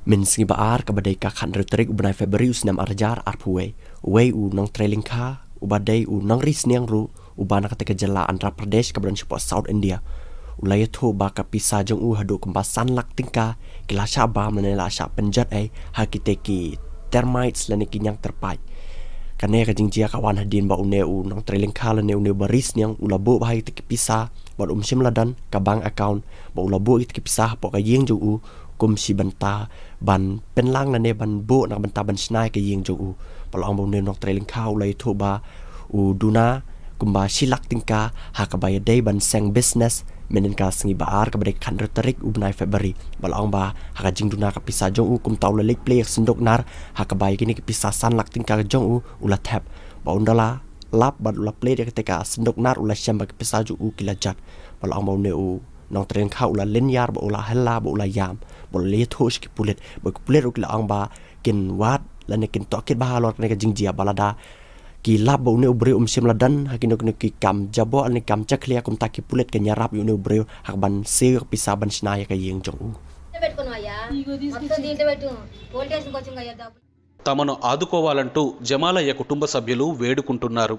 Min singi baar kabadai ka khan retarik ubnai Februari usnam arjar arpuwe. Uwe u nong trailing ka ubadai u nong ris niang ru ubana ketika jala Andhra Pradesh kabadan support South India. Ulaya tu baka pisa jong u hadu kempasan lak tingka kilasha ba menela sha penjat hakiteki termites lani kinyang terpai. Kane ka jingjia kawan hadin ba une u nong trailing ka lane une baris niang ulabu bahai teki pisa ba sim ladan ka bank account ba ulabu teki pisa po ka yeng jong u kum si banta ban penlang lane ban bu nak banta ban snai ka yeng jong u palong ba une nong trailing ka ulai tu ba u duna kumba silak tingka hakabaya day ban seng business menen ka sengi baar kabade kan retarik ubnai Februari balong ba hakajing duna ka pisa jong u kum taula lek play sendok nar hakabaya kini ka pisa san lak tingka jong u ula tap ba undala lap ba ula play dia ketika sendok nar ula syam ba pisa jong u kilajat balong ba une u nong tren ka ula lenyar ba ula hella ba ula yam ba le thosh ki pulet ba pulet u kila ang ba kin wat lane kin tokit ba halor ne ka jingjia balada ki lab ba une ubre sim ladan hakino ki kam jabo ani kam chaklia kum taki pulet ke nyarap une ubre hak ban sir pisa ban snaya ka yeng jong u తమను ఆదుకోవాలంటూ జమాలయ్య కుటుంబ సభ్యులు వేడుకుంటున్నారు.